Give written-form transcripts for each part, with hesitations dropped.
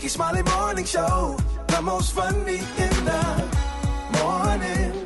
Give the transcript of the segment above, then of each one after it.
Rickey Smiley Morning Show. The most funny in the morning.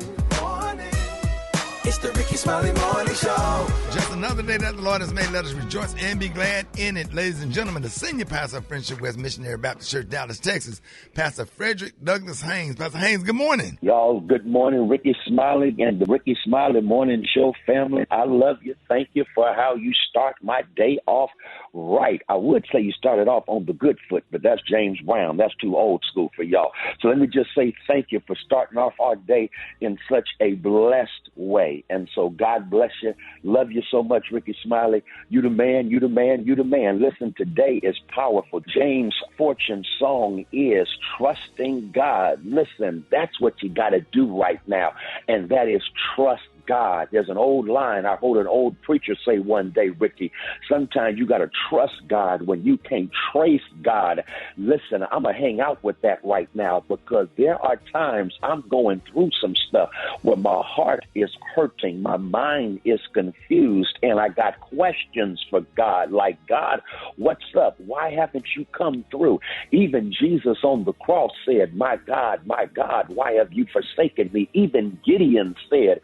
It's the Rickey Smiley Morning Show. Just another day that the Lord has made. Let us rejoice and be glad in it. Ladies and gentlemen, the senior pastor of Friendship West Missionary Baptist Church, Dallas, Texas, Pastor Frederick Douglas Haynes. Pastor Haynes, good morning. Y'all, good morning. Rickey Smiley and the Rickey Smiley Morning Show family. I love you. Thank you for how you start my day off right. I would say you started off on the good foot, but that's James Brown. That's too old school for y'all. So let me just say thank you for starting off our day in such a blessed way. And so God bless you. Love you so much, Rickey Smiley. You the man, you the man, you the man. Listen, today is powerful. James' fortune song is trusting God. Listen, that's what you got to do right now, and that is trust God. There's an old line I heard an old preacher say one day, Ricky. Sometimes you got to trust God when you can't trace God. Listen, I'm going to hang out with that right now because there are times I'm going through some stuff where my heart is hurting, my mind is confused, and I got questions for God. Like, God, what's up? Why haven't you come through? Even Jesus on the cross said, my God, why have you forsaken me? Even Gideon said,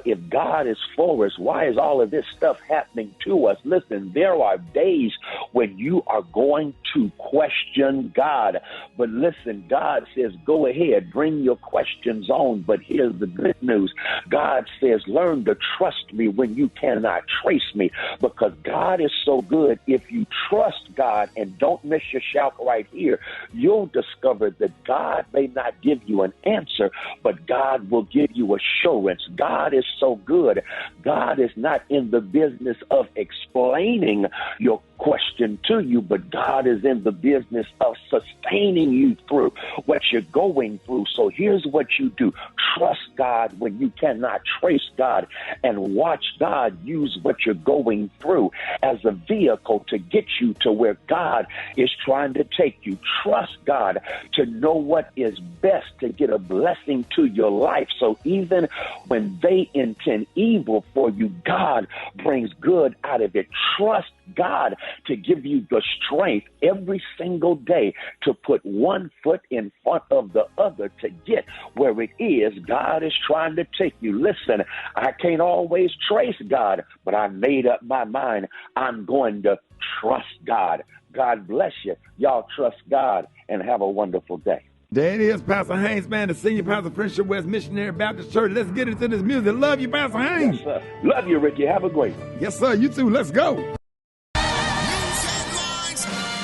if God is for us, why is all of this stuff happening to us? Listen, there are days when you are going to question God. But listen, God says, go ahead, bring your questions on. But here's the good news. God says, learn to trust me when you cannot trace me, because God is so good. If you trust God, and don't miss your shout right here, you'll discover that God may not give you an answer, but God will give you assurance. God is so good. God is not in the business of explaining your question to you, but God is in the business of sustaining you through what you're going through. So here's what you do. Trust God when you cannot trace God, and watch God use what you're going through as a vehicle to get you to where God is trying to take you. Trust God to know what is best to get a blessing to your life. So even when they intend evil for you, God brings good out of it. Trust God to give you the strength every single day to put one foot in front of the other to get where it is God is trying to take you. Listen, I can't always trace God, but I made up my mind. I'm going to trust God. God bless you. Y'all trust God and have a wonderful day. There it is, Pastor Haynes, man, the senior pastor of Friendship West Missionary Baptist Church. Let's get into this music. Love you, Pastor Haynes. Yes, sir. Love you, Ricky. Have a great one. Yes, sir. You too. Let's go.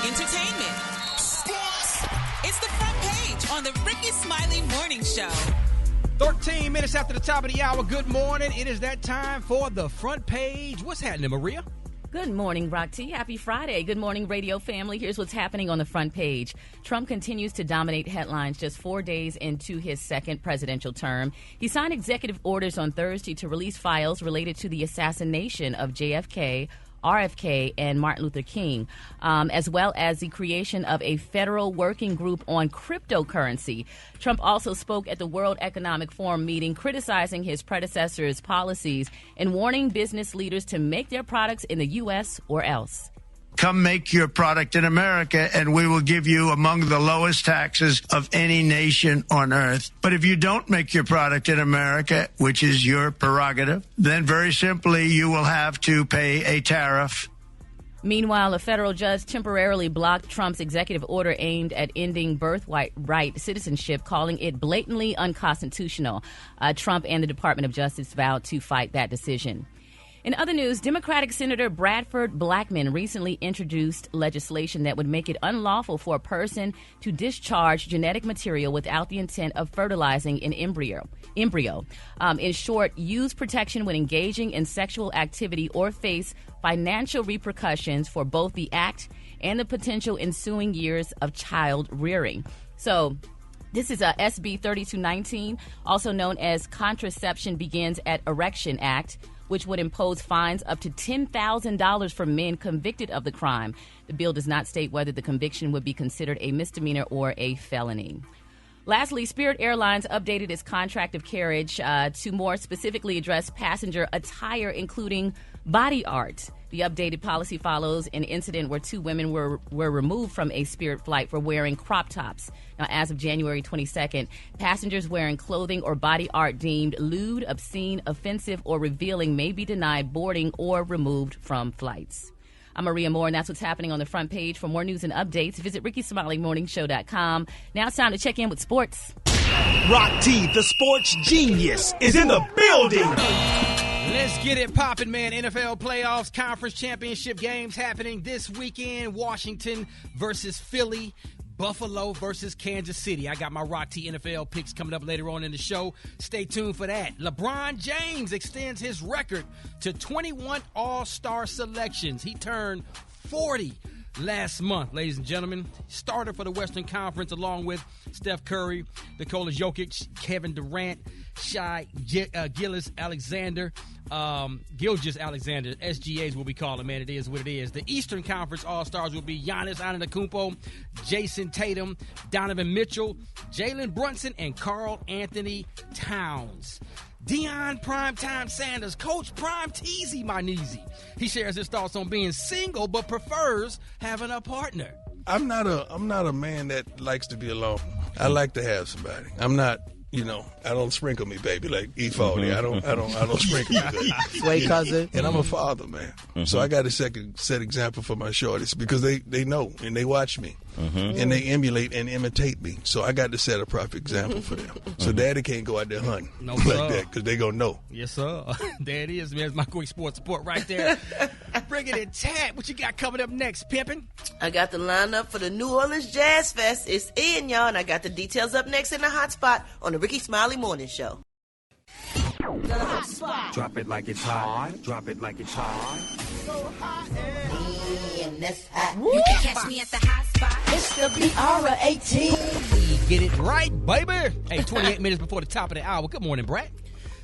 Entertainment. Sports. It's the front page on the Rickey Smiley Morning Show. 13 minutes after the top of the hour. Good morning. It is that time for the front page. What's happening, Maria? Good morning, Brock T. Happy Friday. Good morning, radio family. Here's what's happening on the front page. Trump continues to dominate headlines just 4 days into his second presidential term. He signed executive orders on Thursday to release files related to the assassination of JFK, RFK, and Martin Luther King, as well as the creation of a federal working group on cryptocurrency. Trump also spoke at the World Economic Forum meeting, criticizing his predecessor's policies and warning business leaders to make their products in the U.S. or else. Come make your product in America, and we will give you among the lowest taxes of any nation on earth. But if you don't make your product in America, which is your prerogative, then very simply you will have to pay a tariff. Meanwhile, a federal judge temporarily blocked Trump's executive order aimed at ending birthright citizenship, calling it blatantly unconstitutional. Trump and the Department of Justice vowed to fight that decision. In other news, Democratic Senator Bradford Blackman recently introduced legislation that would make it unlawful for a person to discharge genetic material without the intent of fertilizing an embryo. In short, use protection when engaging in sexual activity or face financial repercussions for both the act and the potential ensuing years of child rearing. So this is a SB 3219, also known as Contraception Begins at Erection Act, which would impose fines up to $10,000 for men convicted of the crime. The bill does not state whether the conviction would be considered a misdemeanor or a felony. Lastly, Spirit Airlines updated its contract of carriage to more specifically address passenger attire, including Body art. The updated policy follows an incident where 2 women were removed from a Spirit flight for wearing crop tops. Now, as of January 22nd, passengers wearing clothing or body art deemed lewd, obscene, offensive, or revealing may be denied boarding or removed from flights. I'm Maria Moore, and that's what's happening on the front page. For more news and updates, visit RickeySmileyMorningShow.com. Now it's time to check in with sports. Rock T, the sports genius, is in the building. Let's get it popping, man. NFL playoffs, conference championship games happening this weekend. Washington versus Philly. Buffalo versus Kansas City. I got my Rock T NFL picks coming up later on in the show. Stay tuned for that. LeBron James extends his record to 21 All-Star selections. He turned 40 last month, ladies and gentlemen. Starter for the Western Conference along with Steph Curry, Nikola Jokic, Kevin Durant, Shai Gilgeous-Alexander, SGAs will be calling, man. It is what it is. The Eastern Conference All-Stars will be Giannis Antetokounmpo, Jason Tatum, Donovan Mitchell, Jalen Brunson, and Karl Anthony Towns. Deion Primetime Sanders, Coach Prime Teasy, my kneesy. He shares his thoughts on being single but prefers having a partner. I'm not a man that likes to be alone. I like to have somebody. I'm not, I don't sprinkle me, baby, like E40. I don't sprinkle me, baby. Sway cousin. And I'm a father, man. So I got to set example for my shorties because they know and they watch me. And they emulate and imitate me. So I got to set a proper example for them. So daddy can't go out there hunting like that because they going to know. Yes, sir. There it is, man. It's my quick sports report right there. Bringing it, Tad. What you got coming up next, pimpin'? I got the lineup for the New Orleans Jazz Fest. It's in, y'all, and I got the details up next in the hot spot on the Rickey Smiley Morning Show. The hot spot. Drop it like it's hot. Drop it like it's hot. So hot and that's hot. You can catch me at the hot spot. It's the BR18. Get it right, baby. Hey, 28 minutes before the top of the hour. Good morning, Brat.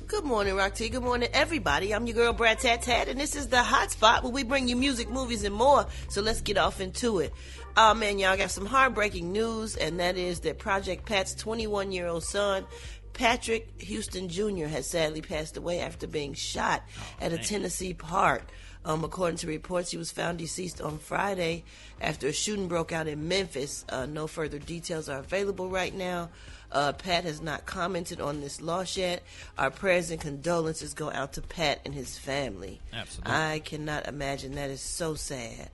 Good morning, Rock T. Good morning, everybody. I'm your girl, Brat Tat Tat, and this is the hot spot where we bring you music, movies, and more. So let's get off into it. Oh, man, y'all got some heartbreaking news, and that is that Project Pat's 21-year-old son, Patrick Houston Jr., has sadly passed away after being shot at a Tennessee park. According to reports, he was found deceased on Friday after a shooting broke out in Memphis. No further details are available right now. Pat has not commented on this loss yet. Our prayers and condolences go out to Pat and his family. Absolutely. I cannot imagine. That is so sad.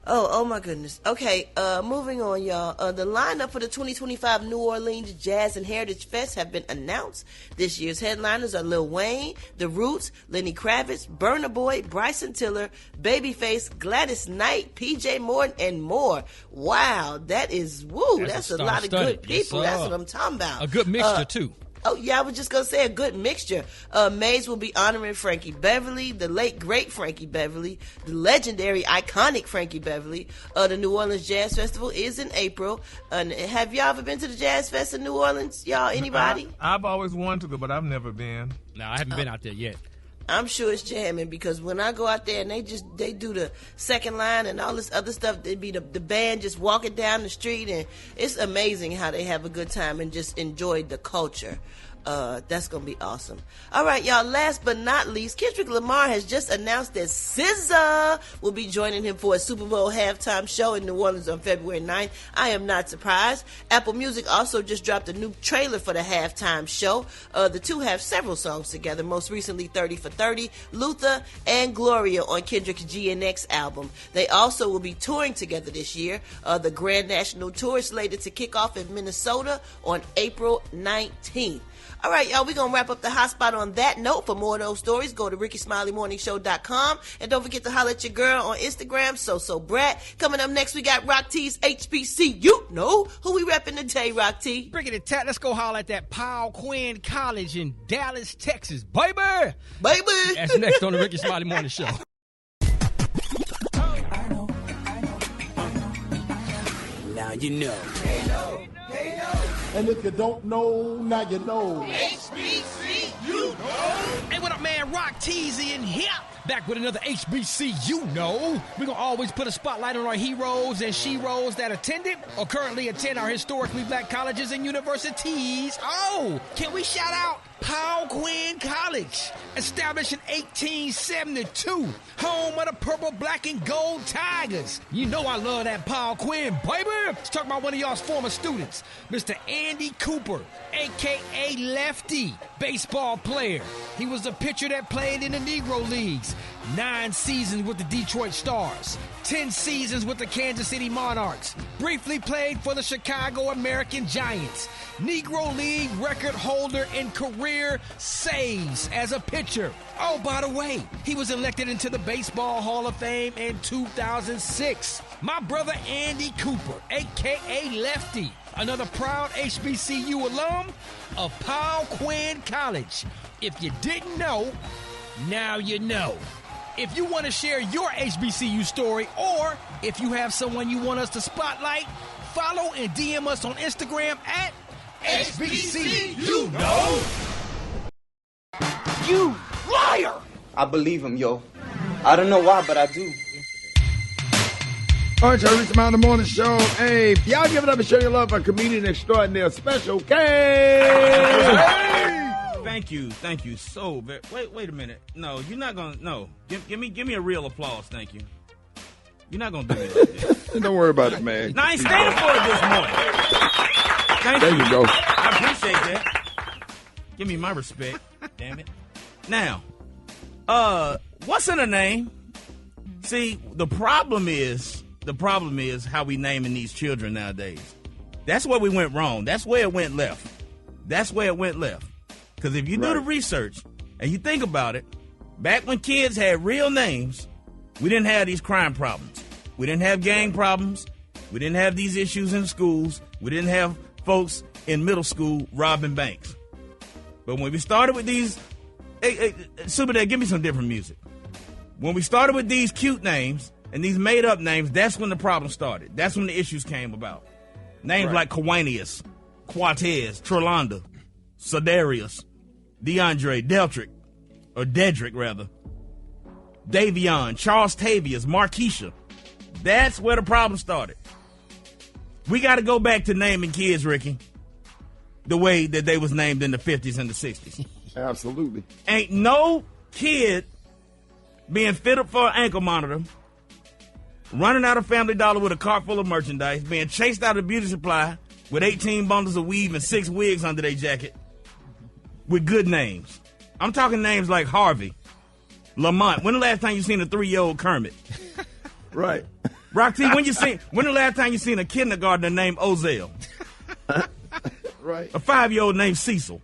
Oh my goodness. Okay, moving on, y'all. The lineup for the 2025 New Orleans Jazz and Heritage Fest have been announced. This year's headliners are Lil Wayne, The Roots, Lenny Kravitz, Burna Boy, Bryson Tiller, Babyface, Gladys Knight, PJ Morton, and more. Wow, that is, that's a lot of good people. That's what I'm talking about. A good mixture, too. Oh, yeah, I was just going to say a good mixture. Maze will be honoring Frankie Beverly, the late, great Frankie Beverly, the legendary, iconic Frankie Beverly. The New Orleans Jazz Festival is in April. Have y'all ever been to the Jazz Fest in New Orleans? Y'all, anybody? I've always wanted to go, but I've never been. No, I haven't been out there yet. I'm sure it's jamming because when I go out there and they do the second line and all this other stuff, it'd be the band just walking down the street, and it's amazing how they have a good time and just enjoy the culture. That's going to be awesome. All right, y'all, last but not least, Kendrick Lamar has just announced that SZA will be joining him for a Super Bowl halftime show in New Orleans on February 9th. I am not surprised. Apple Music also just dropped a new trailer for the halftime show. The two have several songs together, most recently 30 for 30, Luther, and Gloria on Kendrick's GNX album. They also will be touring together this year. The Grand National Tour is slated to kick off in Minnesota on April 19th. All right, y'all, we're going to wrap up the hot spot on that note. For more of those stories, go to RickeySmileyMorningShow.com. And don't forget to holler at your girl on Instagram, So Brat. Coming up next, we got Rock T's HBCU. You know who we repping today, Rock T. Bring it, Tat. Let's go holler at that Powell Quinn College in Dallas, Texas. Baby! That's next on the Rickey Smiley Morning Show. Now you know. And if you don't know, now you know. HBCU. Hey, what up, man? Rock Teasy in here. Back with another HBCU. We're going to always put a spotlight on our heroes and sheroes that attended or currently attend our historically black colleges and universities. Oh, can we shout out Quinn College, established in 1872, home of the purple, black, and gold Tigers. You know I love that Paul Quinn, baby. Let's talk about one of y'all's former students, Mr. Andy Cooper, a.k.a. Lefty, baseball player. He was a pitcher that played in the Negro Leagues, 9 seasons with the Detroit Stars, 10 seasons with the Kansas City Monarchs, briefly played for the Chicago American Giants, Negro League record holder in career saves as a pitcher. Oh, by the way, he was elected into the Baseball Hall of Fame in 2006. My brother Andy Cooper, a.k.a. Lefty, another proud HBCU alum of Paul Quinn College. If you didn't know, now you know. If you want to share your HBCU story, or if you have someone you want us to spotlight, follow and DM us on Instagram at HBCU Know. You liar! I believe him, yo. I don't know why, but I do. All right, y'all, Rickey Smiley Morning Show. Hey, y'all give it up and show your love for comedian extraordinaire Special K. Thank you so very. Wait a minute. No, you're not gonna. No, give me a real applause. Thank you. You're not gonna do me like this. Don't worry about it, man. No, I ain't standing for it this morning. Thank you. There you go. I appreciate that. Give me my respect. Damn it. Now, what's in a name? See, the problem is how we naming these children nowadays. That's where we went wrong. That's where it went left. Because if you do the research and you think about it, back when kids had real names, we didn't have these crime problems. We didn't have gang problems. We didn't have these issues in schools. We didn't have folks in middle school robbing banks. But when we started with these, Super Dad, give me some different music. When we started with these cute names and these made-up names, that's when the problem started. That's when the issues came about. Names like Kawanius, Quatez, Trelonda, Sedarius, DeAndre, Dedrick, Davion, Charles Tavius, Marquisha. That's where the problem started. We got to go back to naming kids, Ricky, the way that they was named in the 50s and the 60s. Absolutely. Ain't no kid being fitted for an ankle monitor, running out of Family Dollar with a cart full of merchandise, being chased out of beauty supply with 18 bundles of weave and 6 wigs under their jacket with good names. I'm talking names like Harvey, Lamont. When the last time you seen a 3-year-old Kermit? Right. Rock T, when the last time you seen a kindergartner named Ozell? Right. A 5-year-old named Cecil.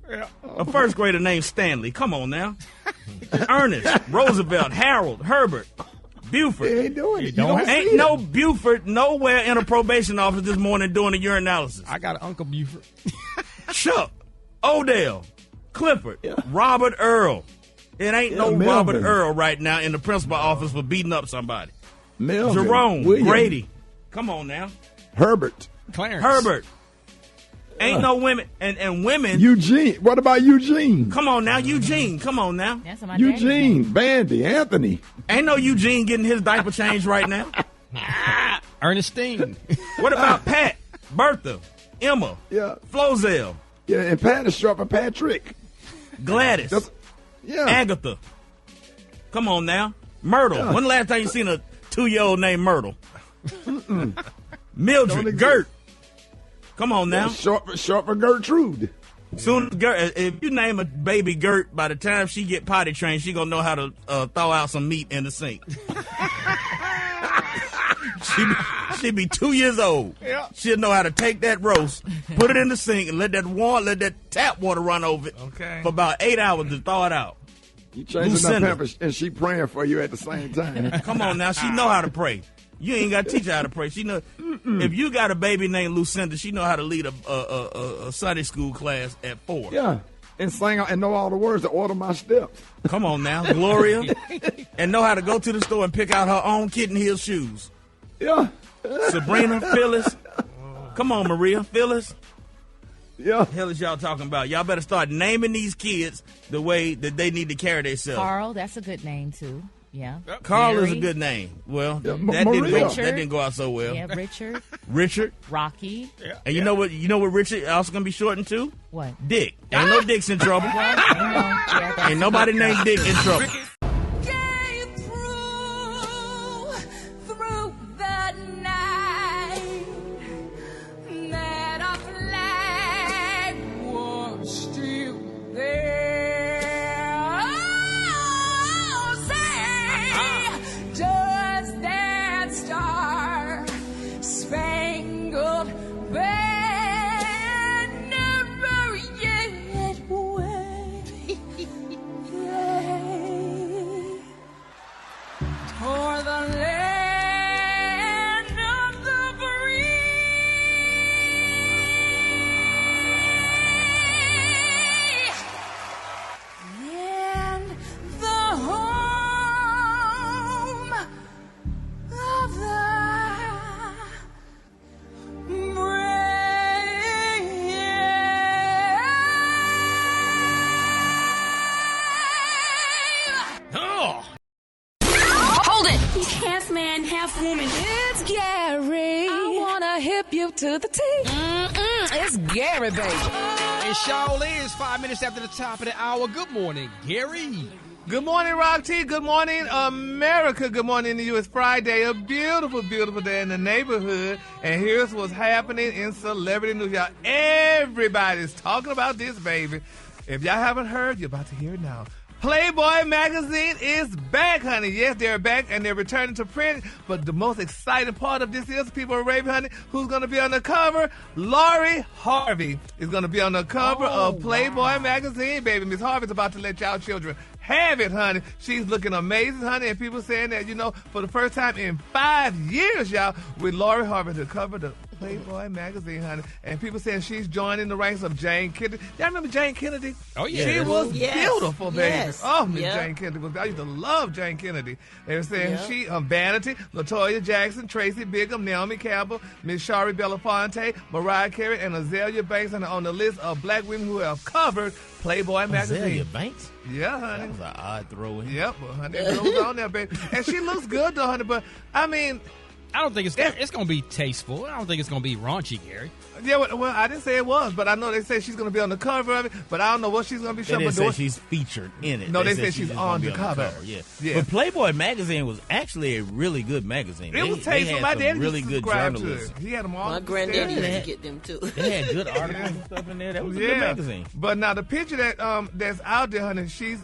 Yeah. A 1st grader named Stanley. Come on now. Ernest, Roosevelt, Harold, Herbert, Buford. They ain't doing it. Ain't no Buford nowhere in a probation office this morning doing a urinalysis. I got an Uncle Buford. Chuck, Odell, Clifford, Robert Earl. It ain't no Melvin. Robert Earl right now in the principal office for beating up somebody. Melvin, Jerome, William. Grady. Come on now. Herbert. Clarence. Herbert. Ain't no women. And women. Eugene. What about Eugene? Come on now. Eugene. Come on now. That's my Eugene. Bandy. Anthony. Ain't no Eugene getting his diaper changed right now. Ernestine. What about Pat, Bertha, Emma, Flozell? Yeah, and Pat is short for Patrick. Gladys. Agatha. Come on now. Myrtle. Yeah. When the last time you seen a 2-year-old named Myrtle? Mildred. Gert. Come on now. Short for Gertrude. Soon as Gert, if you name a baby Gert, by the time she get potty trained, she gonna know how to thaw out some meat in the sink. She be 2 years old. Yeah. She'll know how to take that roast, put it in the sink, and let that tap water run over it for about 8 hours to thaw it out. You changing that pampers, and she praying for you at the same time. Come on now, she know how to pray. You ain't got to teach her how to pray. She know if you got a baby named Lucinda, she know how to lead a Sunday school class at 4. Yeah, and sing and know all the words to order my steps. Come on now, Gloria, and know how to go to the store and pick out her own kitten heel shoes. Yeah, Sabrina, Phyllis. Come on, Maria, Phyllis. Yeah. The hell is y'all talking about? Y'all better start naming these kids the way that they need to carry themselves. Carl, that's a good name too. Yeah. Carl is Gary. a good name. Well, that Maria. didn't go out so well. Yeah, Richard. Richard. Rocky. And you know what Richard also gonna be shortened to? What? Dick. Ain't no Dicks in trouble. Ain't nobody named Dick in trouble. Through the night, that our flag was still there. Oh, say, does that star spangled banner yet wave for the land of the free and the home of the Oh. Hold it! Half man, half woman. It's Gary. I wanna hip you to the T. It's Gary, baby. It sure is 5 minutes after the top of the hour. Good morning, Gary. Good morning, Rock T. Good morning, America. Good morning to you. It's Friday, a beautiful, beautiful day in the neighborhood. And here's what's happening in celebrity news. Y'all, everybody's talking about this, baby. If y'all haven't heard, you're about to hear it now. Playboy magazine is back, honey. Yes, they're back and they're returning to print. But the most exciting part of this is, people are raving, honey, who's going to be on the cover? Lori Harvey is going to be on the cover of Playboy magazine, baby. Miss Harvey's about to let y'all children have it, honey. She's looking amazing, honey. And people saying that, for the first time in 5 years, y'all, with Lori Harvey to cover the Playboy magazine, honey. And people saying she's joining the ranks of Jane Kennedy. Y'all remember Jane Kennedy? Oh, yeah. She was beautiful, baby. Yes. Oh, Miss Jane Kennedy. I used to love Jane Kennedy. They were saying she, Vanity, LaToya Jackson, Tracy Bigham, Naomi Campbell, Miss Shari Belafonte, Mariah Carey, and Azalea Banks on the list of black women who have covered Playboy magazine. Azalea Banks? Yeah, honey. That was an odd throw in. Yep, well, honey, it goes on there, baby. And she looks good, though, honey, but, I mean... I don't think it's going to be tasteful. I don't think it's going to be raunchy, Gary. Yeah, well, I didn't say it was, but I know they say she's going to be on the cover of it, but I don't know what she's going to be showing. They didn't say she's featured in it. No, they said she's on the cover. Yeah. But Playboy magazine was actually a really good magazine. It was tasteful. My dad really good journalists. He had them all. My granddaddy used to get them, too. They had good articles and stuff in there. That was a good magazine. But now the picture that that's out there, honey, she's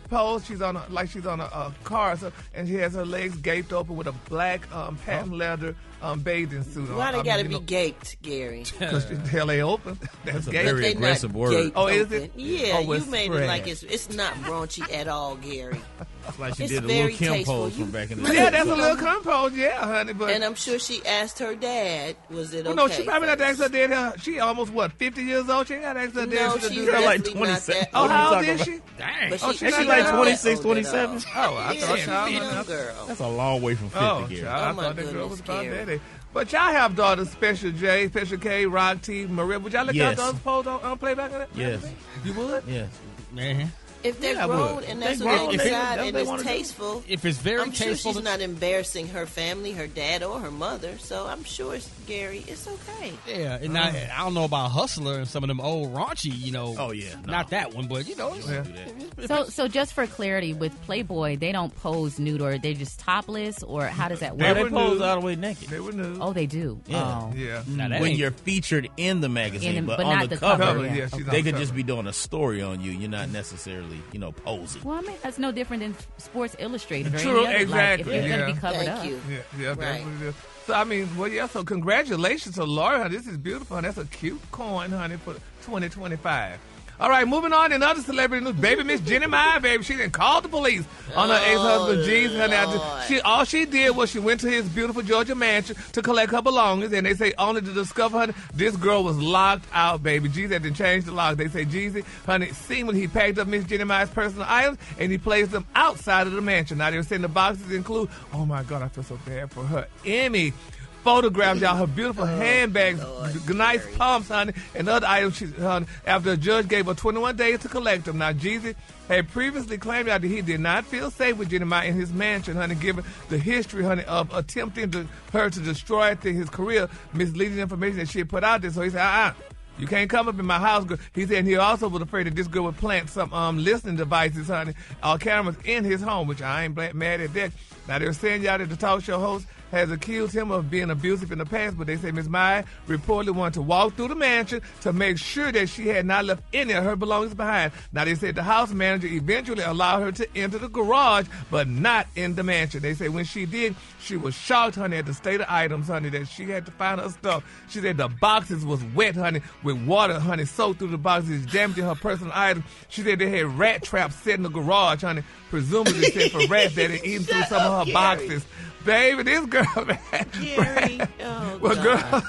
posed. She's on a car, and she has her legs gaped open with a black patent leather bathing suit on. Why they gotta be gaped, Gary? Because the hell they open. That's a very aggressive word. Oh, is it? Yeah, you made it like it's not raunchy at all, Gary. That's like she did a little Kim pose from back in the day. Yeah, that's a little Kim pose, yeah, honey. But and I'm sure she asked her dad, was it okay? No, she probably not asked her dad. She almost, 50 years old? She ain't got to ask her dad. No, she's like 27. Oh, how old is she? Dang. But she's like 26, 27. Oh, I thought she was girl. That's a long way from 50, Gary. I thought that girl was about that age. But y'all have daughters, Special J, Special K, Rock T, Maria. Would y'all let y'all daughters pose on playback on that? Yes. You would? Yes. Man. If they're grown and that's what they decide and it's tasteful, if it's very tasteful, tasteful, she's not embarrassing her family, her dad or her mother. So I'm sure, Gary, it's okay. Yeah, and I don't know about Hustler and some of them old raunchy, Oh yeah, not that one, but So just for clarity, with Playboy, they don't pose nude, or they're just topless, or how does that work? They pose all the way naked. They were nude. Oh, they do. Yeah, oh. yeah. When you're featured in the magazine, but on not the cover, yeah. Okay. They could just be doing a story on you. You're not necessarily, posing. Well, I mean, that's no different than Sports Illustrated. Or True, any other. exactly. Like, if you're going to be covered up. Yeah, that's what it is. So, I mean, so congratulations to Laura. This is beautiful. That's a cute coin, honey, for 2025. All right, moving on in other celebrity news. Baby Miss Jenny Meyer, baby, she didn't call the police on her ex-husband, Jeezy. All she did was she went to his beautiful Georgia mansion to collect her belongings, and they say only to discover, honey, this girl was locked out, baby. Jeezy had to change the lock. They say Jeezy, honey, seen when he packed up Miss Jenny Meyer's personal items, and he placed them outside of the mansion. Now, they were saying the boxes include, oh, my God, I feel so bad for her, Emmy, photographed y'all her beautiful handbags, nice pumps, honey, and other items, honey, after a judge gave her 21 days to collect them. Now, Jeezy had previously claimed that he did not feel safe with Jenny Maya in his mansion, honey, given the history, honey, of attempting her to destroy his career, misleading information that she had put out there. So he said, you can't come up in my house, girl. He said he also was afraid that this girl would plant some listening devices, honey, cameras in his home, which I ain't mad at that. Now, they're saying y'all that the talk show host has accused him of being abusive in the past, but they say Ms. Maya reportedly wanted to walk through the mansion to make sure that she had not left any of her belongings behind. Now, they said the house manager eventually allowed her to enter the garage, but not in the mansion. They say when she did, she was shocked, honey, at the state of items, honey, that she had to find her stuff. She said the boxes was wet, honey, with water, honey, soaked through the boxes, damaging her personal items. She said they had rat traps set in the garage, honey, presumably set for rats that had eaten through some of her boxes. Baby, this girl, man. Gary, oh, well, God.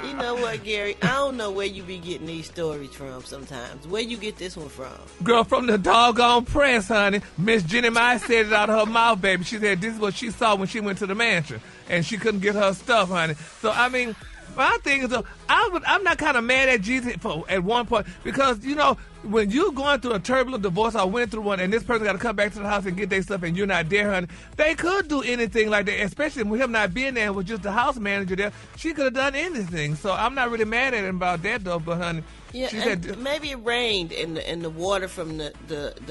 You know what, Gary? I don't know where you be getting these stories from sometimes. Where you get this one from? Girl, from the doggone press, honey. Miss Jenny Maya said it out of her mouth, baby. She said this is what she saw when she went to the mansion, and she couldn't get her stuff, honey. So, I mean, my thing is, I'm not kind of mad at Jesus at one point because, you know, when you're going through a turbulent divorce, I went through one, and this person got to come back to the house and get their stuff, and you're not there, honey. They could do anything like that, especially with him not being there and with just the house manager there. She could have done anything. So I'm not really mad at him about that, though, but, honey. Yeah, and maybe it rained, and the water from the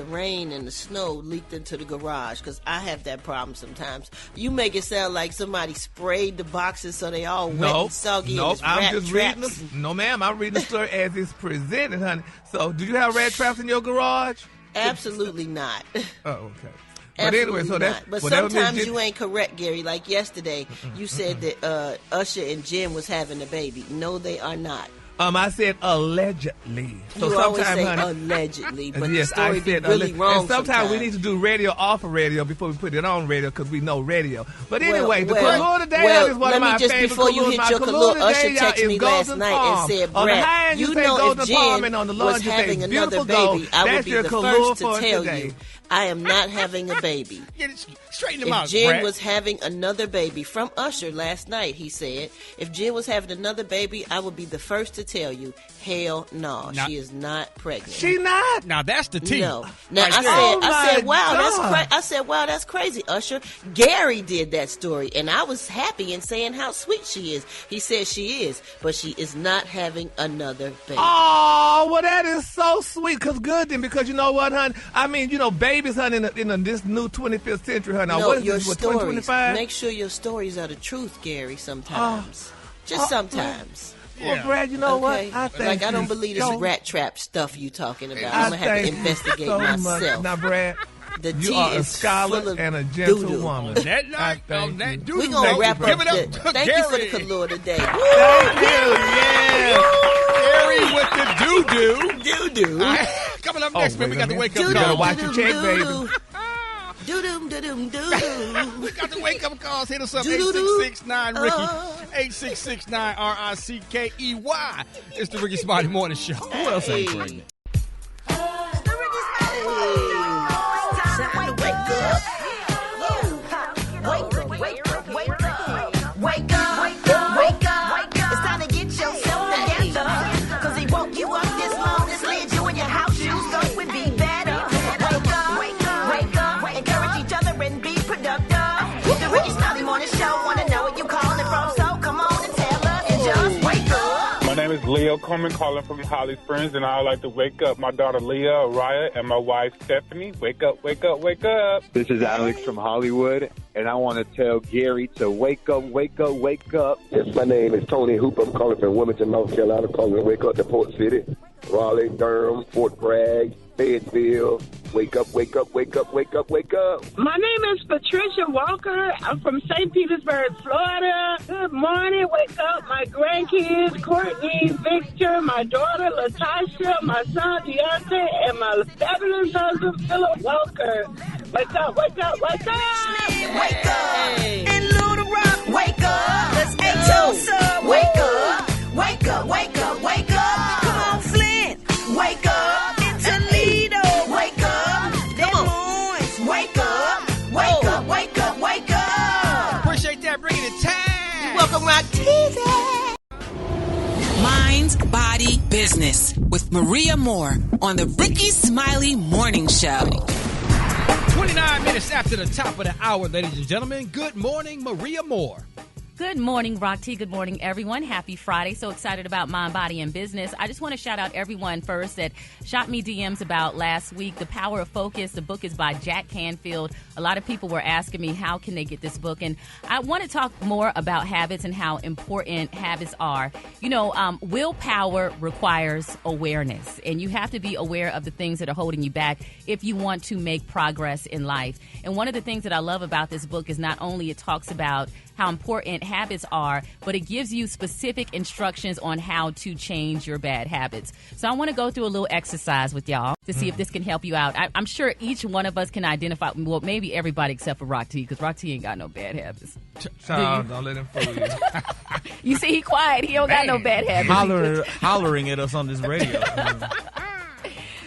rain and the snow leaked into the garage, because I have that problem sometimes. You make it sound like somebody sprayed the boxes so they all wet and soggy. Nope, I'm just reading traps. No, ma'am, I'm reading the story as it's presented, honey. So, do you have rat traps in your garage? Absolutely not. Oh, okay. But anyway, so that's... But sometimes you ain't correct, Gary. Like yesterday, you said that Usher and Jen was having a baby. No, they are not. I said allegedly. So you always say, honey, allegedly, but yes, the story I said be really wrong. And sometimes we need to do radio off of radio before we put it on radio because we know radio. But anyway, the Kalua today is one of my favorite. Before you hit your Kalua, Usher texted me last night and said, Brat, you know if Jen was having another baby, I would be the first to tell you. I am not having a baby. Get it straight in the mouth, If Jen Brat was having another baby, from Usher last night, he said, if Jen was having another baby, I would be the first to tell you, hell no, she is not pregnant. She not? Now that's the tea. No. Now right I said, wow, that's crazy, Usher. Gary did that story, and I was happy in saying how sweet she is. He said she is, but she is not having another baby. Oh, well, that is so sweet. Because you know what, honey? I mean, you know, babies, honey, in this new 25th century, honey. No, what is your this, stories. 2025? Make sure your stories are the truth, Gary, sometimes. Just sometimes. Well, Brad, you know what? I think I don't believe this rat trap stuff you talking about. I'm going to have to investigate myself. Now, Brad, the you are a scholar and a gentlewoman. We're going to wrap up. Thank you for the Kalua today. Thank you, yeah. Gary with the doo-doo. Coming up next, man, we got the wake up call. You gotta watch your check, baby. We got the wake up calls. Hit us up 866-9-RICKY. 866-9-RICKEY. It's the Rickey Smiley Morning Show. Who else ain't pregnant? Leo Coleman calling from Holly Springs, and I'd like to wake up my daughter Leah, Araya, and my wife Stephanie. Wake up, wake up, wake up. This is Alex from Hollywood, and I want to tell Gary to wake up, wake up, wake up. Yes, my name is Tony Hoop. I'm calling from Wilmington, North Carolina, calling to wake up to Port City, Raleigh, Durham, Fort Bragg, Fayetteville. Wake up, wake up, wake up, wake up, wake up. My name is Patricia Walker. I'm from St. Petersburg, Florida. Good morning. Wake up. My grandkids, Courtney, Victor, my daughter, Latasha, my son, Deontay, and my fabulous husband, Philip Walker. Wake up, wake up, wake up. Wake up. In Little Rock, wake up. Let's go. Sir, wake up. Wake up, wake up, wake up. Come on, Flint. Wake up. In Toledo. Wake up. Des Moines. Wake up. Wake up, wake up, wake up. Appreciate that. Bringing it time. business with Maria Moore on the Rickey Smiley Morning Show. 29 minutes after the top of the hour, ladies and gentlemen. Good morning, Maria Moore. Good morning, Rock T. Good morning, everyone. Happy Friday. So excited about Mind, Body, and Business. I just want to shout out everyone first that shot me DMs about last week. The Power of Focus. The book is by Jack Canfield. A lot of people were asking me how can they get this book. And I want to talk more about habits and how important habits are. You know, willpower requires awareness. And you have to be aware of the things that are holding you back if you want to make progress in life. And one of the things that I love about this book is not only it talks about how important habits are, but it gives you specific instructions on how to change your bad habits. So I want to go through a little exercise with y'all to see if this can help you out. I'm sure each one of us can identify, well, maybe everybody except for Rock T, because Rock T ain't got no bad habits. Child, don't let him fool you. You see, he quiet. He don't got no bad habits. Hollering at us on this radio.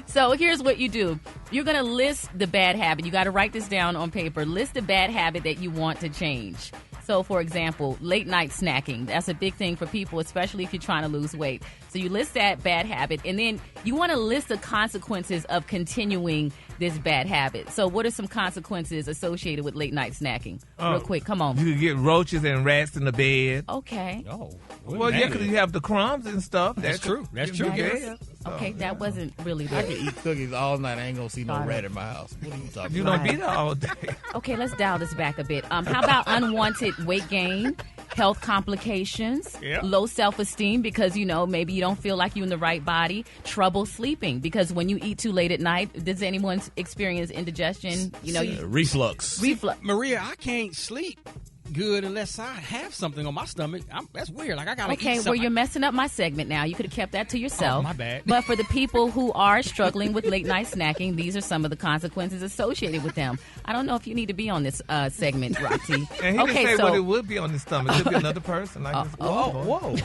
So here's what you do. You're going to list the bad habit. You got to write this down on paper. List the bad habit that you want to change. So, for example, late night snacking. That's a big thing for people, especially if you're trying to lose weight. So you list that bad habit, and then you want to list the consequences of continuing this bad habit. So what are some consequences associated with late night snacking? Real quick, come on. You could get roaches and rats in the bed. Okay. Oh. Well, yeah, because you have the crumbs and stuff. That's true. That's true. Yes. Okay, that wasn't really I can eat cookies all night. I ain't going to see no rat in my house. What are you talking about? You don't be there all day. Okay, let's dial this back a bit. How about unwanted weight gain, health complications, low self-esteem because, you know, maybe you don't feel like you're in the right body, trouble sleeping because when you eat too late at night, does anyone experience indigestion? You know, reflux. Maria, I can't sleep good unless I have something on my stomach. That's weird. Like I gotta eat something. Okay, well, you're messing up my segment now. You could have kept that to yourself. Oh, my bad. But for the people who are struggling with late night snacking, these are some of the consequences associated with them. I don't know if you need to be on this segment, Roxy. And he didn't say what it would be on his stomach. It could be another person. Like whoa.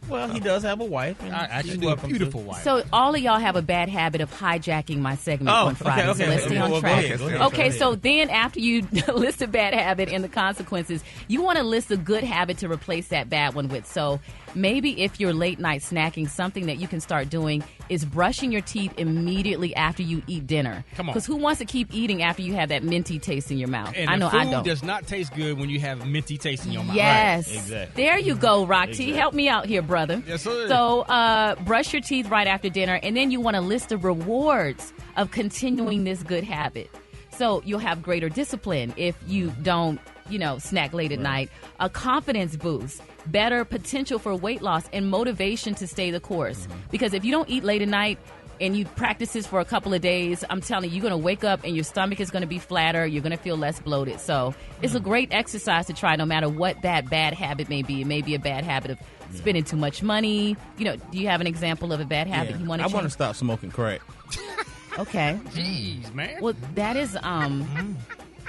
Well, he does have a wife. And I actually do a beautiful wife. So all of y'all have a bad habit of hijacking my segment on Friday. Okay. So let's stay on track. Go ahead. Okay, so then after you list a bad habit and the consequences, you want to list a good habit to replace that bad one with. So maybe if you're late night snacking, something that you can start doing is brushing your teeth immediately after you eat dinner. Come on. Because who wants to keep eating after you have that minty taste in your mouth? And I know the food I don't. does not taste good when you have minty taste in your mouth. Yes. Right. Exactly. There you go, Roxy. Help me out here, brother. Yes, sir. So brush your teeth right after dinner, and then you want to list the rewards of continuing this good habit. So you'll have greater discipline if you don't, snack late at night. A confidence boost, better potential for weight loss, and motivation to stay the course. Mm-hmm. Because if you don't eat late at night and you practice this for a couple of days, I'm telling you, you're going to wake up and your stomach is going to be flatter. You're going to feel less bloated. So it's a great exercise to try no matter what that bad habit may be. It may be a bad habit of spending too much money. Do you have an example of a bad habit you want to change? I want to stop smoking crack. Okay. Jeez, man. Well, that is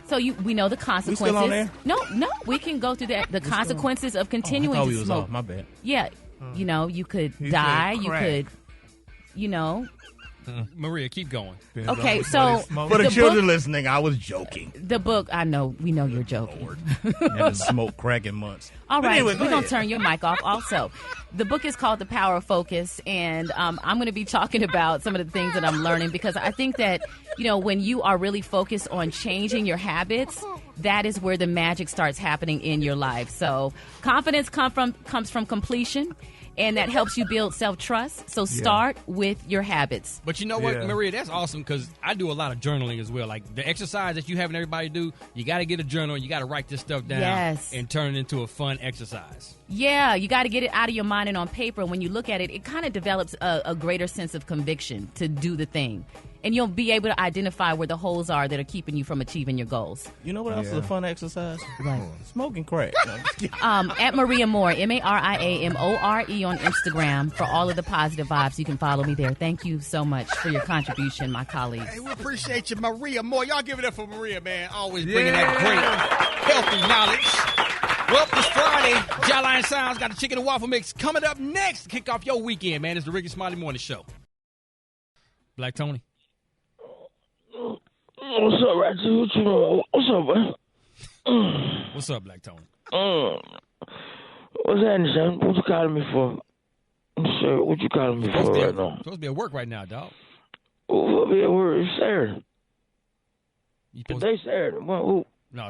so we know the consequences. We still on there? No, we can go through the consequences of continuing to smoke. Off. My bad. Yeah, you could die. You could, Maria, keep going. Okay, so for the children listening, I was joking. The book, we know you're joking. Haven't smoked crack in months. All right, we're going to turn your mic off also. The book is called The Power of Focus, and I'm going to be talking about some of the things that I'm learning because I think that, when you are really focused on changing your habits, that is where the magic starts happening in your life. So confidence comes from completion. And that helps you build self-trust. So start with your habits. But you know what, Maria? That's awesome because I do a lot of journaling as well. Like the exercise that you having everybody do, you got to get a journal. You got to write this stuff down and turn it into a fun exercise. Yeah, you got to get it out of your mind and on paper. When you look at it, it kind of develops a greater sense of conviction to do the thing. And you'll be able to identify where the holes are that are keeping you from achieving your goals. You know what else is a fun exercise? Right. Smoking crack. At Maria Moore, MariaMore on Instagram for all of the positive vibes. You can follow me there. Thank you so much for your contribution, my colleagues. Hey, we appreciate you, Maria Moore. Y'all give it up for Maria, man. Always bringing that great, healthy knowledge. Well, this Friday, Jawline Sounds got the chicken and waffle mix coming up next to kick off your weekend, man. It's the Rickey Smiley Morning Show. Black Tony. What's up, Ratchet? What's up, man? What's up, Black Tony? What's happening, son? What you calling me for? Sir, what you calling me for right now? Supposed to be at work right now, dog. We'll be at work. It's Saturday. Today's Saturday. No,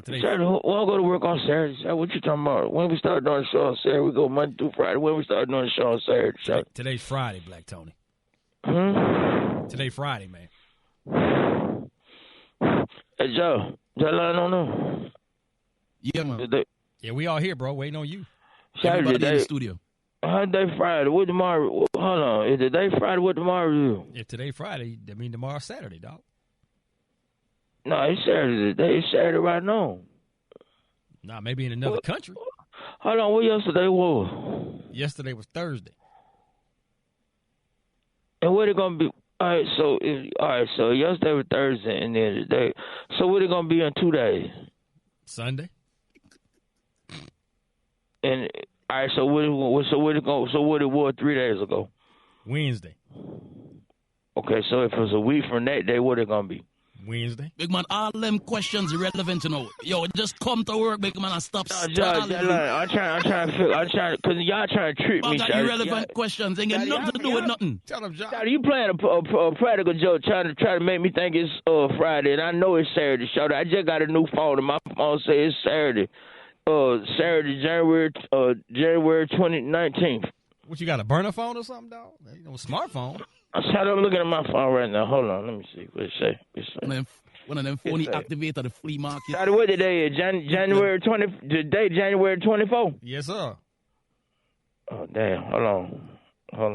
today's Saturday. We'll go to work on Saturday. What you talking about? When we start doing the show on Saturday, we go Monday through Friday. When we start doing the show on Saturday. Today's Friday, Black Tony. Today's Friday, man. Hey, Joe. That line on them? Yeah, man. Yeah, we all here, bro. Waiting on you. Saturday in the studio. Today Friday. What tomorrow? Hold on. Is today Friday? What tomorrow do? If today Friday, that mean tomorrow's Saturday, dog. No, it's Saturday today. It's Saturday right now. Nah, maybe in another country. Hold on. What yesterday was? Yesterday was Thursday. And what it gonna be? All right. So yesterday was Thursday, and then today. So what it gonna be in 2 days? Sunday. And all right. So what it was 3 days ago? Wednesday. Okay. So if it's a week from that day, what it gonna be? Wednesday. Big man, all them questions irrelevant to know. Yo, just come to work, big man, and stop. I'm trying to figure, because y'all trying to trick me. Irrelevant questions ain't got nothing to do with nothing. Tell them, John. You playing a practical joke, trying to make me think it's Friday, and I know it's Saturday. Shawty, I just got a new phone, and my phone says it's Saturday. Saturday, January 2019. What, you got a burner phone or something, dog? You know, a smartphone. I'm looking at my phone right now. Hold on, let me see what it say. One of them phony activator the flea market. Shawty, what today is? January 20. Today, January 24. Yes, sir. Oh damn! Hold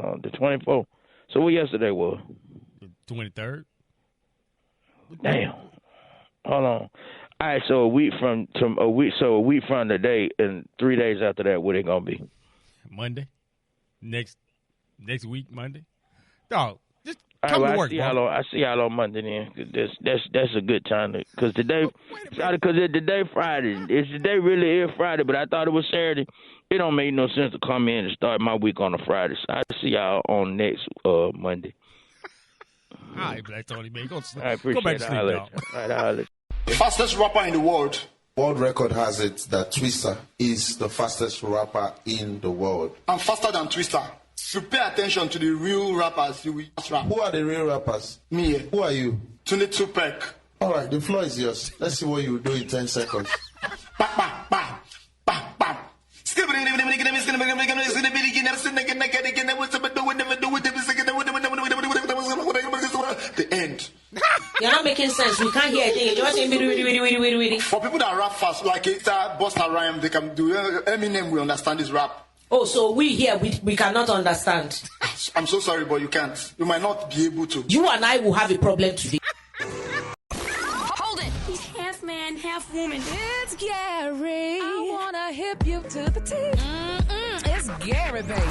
on. The 24th. So what yesterday was? The 23rd. Damn. Hold on. All right. So a week from today, and 3 days after that, what it gonna be? Monday. Next week, Monday. Dog, just come to work, bro. I see y'all on Monday then. That's a good time because today, because it's today Friday. It's today really is Friday, but I thought it was Saturday. It don't make no sense to come in and start my week on a Friday. So I see y'all on next Monday. All right, Black Tony, man. Go back to sleep, dog. All right, I'll let The fastest rapper in the world. World record has it that Twista is the fastest rapper in the world. I'm faster than Twista. So pay attention to the real rappers. You will rap. Who are the real rappers? Me. Who are you? 22 Peck. All right, the floor is yours. Let's see what you will do in 10 seconds. The end. You're not making sense. We can't hear anything. You're just saying really. For people that rap fast, like it's a Busta Rhyme, they can do Eminem. We understand this rap. Oh, so we here, we cannot understand. I'm so sorry, but you can't. You might not be able to. You and I will have a problem today. Hold it. He's half man, half woman. It's Gary. I wanna hip you to the T. It's Gary, baby.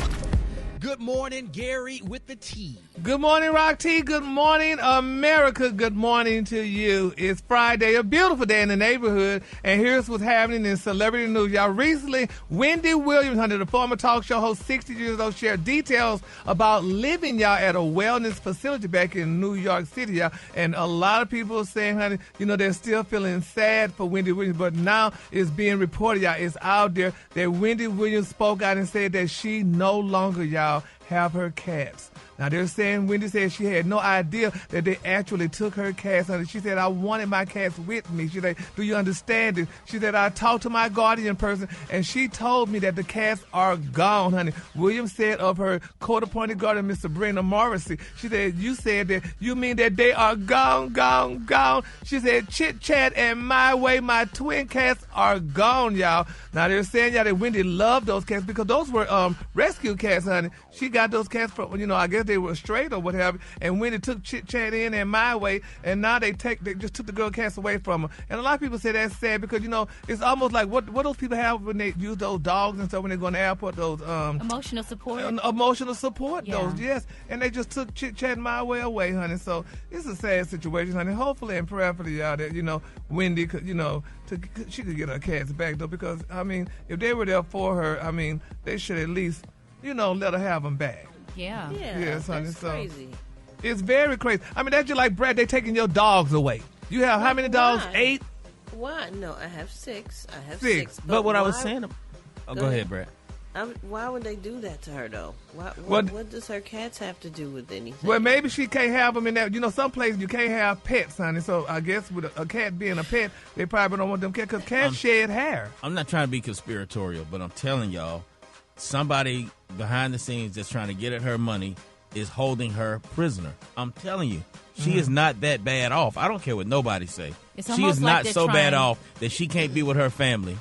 Good morning, Gary with the T. Good morning, Rock T. Good morning, America. Good morning to you. It's Friday, a beautiful day in the neighborhood, and here's what's happening in celebrity news. Y'all, recently, Wendy Williams, the former talk show host, 60 years old, shared details about living, y'all, at a wellness facility back in New York City, y'all. And a lot of people are saying, honey, they're still feeling sad for Wendy Williams, but now it's being reported, y'all, it's out there that Wendy Williams spoke out and said that she no longer, y'all, have her cats. Now, they're saying, Wendy said she had no idea that they actually took her cats. She said, I wanted my cats with me. She said, do you understand it? She said, I talked to my guardian person, and she told me that the cats are gone, honey. Williams said of her court-appointed guardian, Mr. Brenda Morrissey, she said, you said that you mean that they are gone. She said, Chit-Chat and My Way, my twin cats are gone, y'all. Now, they're saying, y'all, that Wendy loved those cats because those were rescue cats, honey. She got those cats from, I guess they were straight or whatever, and Wendy took Chit-Chat in and My Way, and now they just took the girl cats away from her. And a lot of people say that's sad because, it's almost like what those people have when they use those dogs and stuff when they go in the airport, those emotional support. Those, yes. And they just took Chit-Chat and My Way away, honey. So it's a sad situation, honey. Hopefully and prayerfully, y'all, that, Wendy could, she could get her cats back, though, because, if they were there for her, they should at least, let her have them back. Yeah. Yes, honey. That's crazy. It's very crazy. That's just like, Brat, they taking your dogs away. You have how many dogs? 8? Why? No, I have 6. Six. But what I was saying... go ahead, Brat. Why would they do that to her, though? What does her cats have to do with anything? Well, maybe she can't have them in that. Some places you can't have pets, honey. So I guess with a cat being a pet, they probably don't want them cats because cats shed hair. I'm not trying to be conspiratorial, but I'm telling y'all, somebody behind the scenes that's trying to get at her money is holding her prisoner. I'm telling you, she is not that bad off. I don't care what nobody say. She is not so bad off that she can't be with her family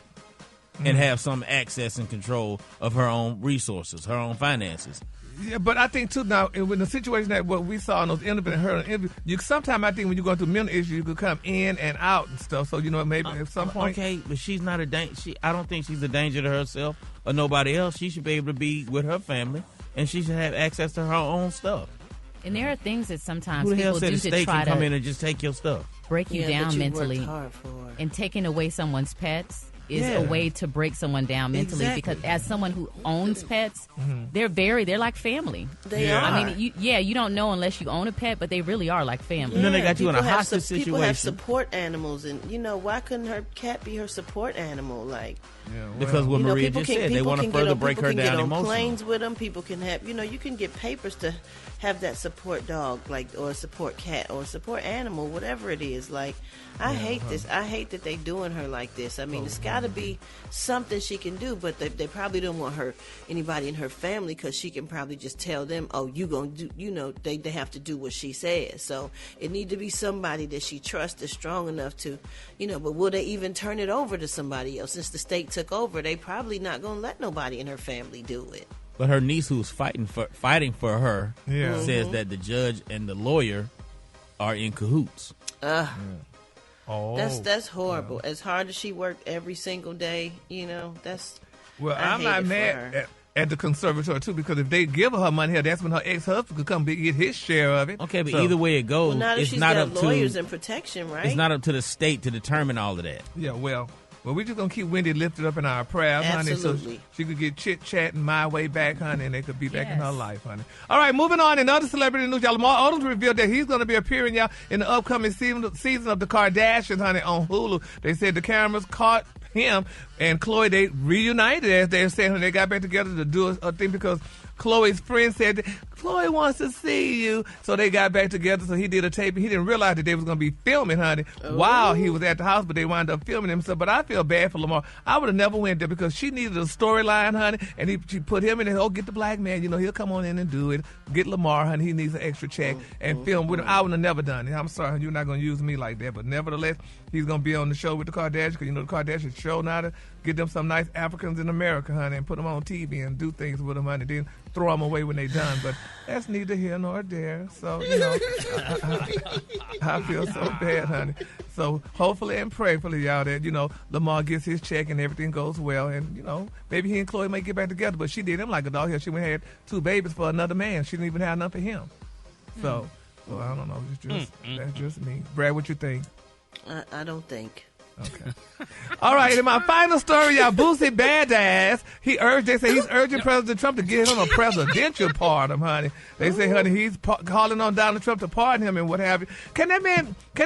and have some access and control of her own resources, her own finances. Yeah, but I think, too, now, in the situation that what we saw in those interviews, sometimes I think when you go through mental issues, you could come in and out and stuff. So, maybe at some point. Okay, but she's not a danger. I don't think she's a danger to herself or nobody else. She should be able to be with her family, and she should have access to her own stuff. And there are things that sometimes Who the hell people said do the to state try can come to in and just take your stuff? break you down but you mentally. worked hard for her. And taking away someone's pets is a way to break someone down mentally. Exactly. Because as someone who owns pets, they're like family. They are. I mean, you don't know unless you own a pet, but they really are like family. And then they got you in a hostage People have situation. support animals, and why couldn't her cat be her support animal? Like, Because what Maria just said, they want to further break her down emotionally. People can get on emotionally. planes with them. People can have, you can get papers to have that support dog, or a support cat, or a support animal, whatever it is. Like, I hate this. I hate that they doing her like this. I mean, it's got to be something she can do, but they probably don't want anybody in her family, because she can probably just tell them, oh, you gonna do, they have to do what she says. So it need to be somebody that she trusts is strong enough to, but will they even turn it over to somebody else? Since the state took over, they probably not gonna let nobody in her family do it. But her niece, who's fighting for her, says that the judge and the lawyer are in cahoots. That's horrible. As hard as she worked every single day, that's. Well, I'm not mad at the conservatory, too, because if they give her money here, that's when her ex-husband could come get his share of it. Okay, but either way it goes, not if it's she's not got up to lawyers and protection, right? It's not up to the state to determine all of that. Yeah, well, we're just going to keep Wendy lifted up in our prayers, honey, so she could get chit-chatting my way back, honey, and they could be back in her life, honey. All right, moving on. In other celebrity news, y'all, Lamar Odom revealed that he's going to be appearing, y'all, in the upcoming season of The Kardashians, honey, on Hulu. They said the cameras caught him and Khloe. They reunited, as they're saying, when they got back together to do a thing, because Khloe's friend said, Khloe wants to see you. So they got back together. So he did a tape. He didn't realize that they was going to be filming, honey, while he was at the house, but they wound up filming him. So, but I feel bad for Lamar. I would have never went there, because she needed a storyline, honey, and she put him in there. Get the black man. He'll come on in and do it. Get Lamar, honey. He needs an extra check and film with him. I would have never done it. I'm sorry, you're not going to use me like that. But nevertheless, he's going to be on the show with the Kardashians, because the Kardashians show now to get them some nice Africans in America, honey, and put them on TV and do things with them, honey. Then throw them away when they're done. But that's neither here nor there. So, I feel so bad, honey. So hopefully and prayerfully, y'all, that, Lamar gets his check and everything goes well. And, maybe he and Khloe may get back together. But she did him like a dog. She went and had 2 babies for another man. She didn't even have enough for him. So, well, I don't know. That's just me. Brad, what you think? I don't think. Okay. All right, in my final story, y'all, Boosie Badass, they say he's urging President Trump to give him a presidential pardon, honey. They say, honey, he's calling on Donald Trump to pardon him and what have you. Can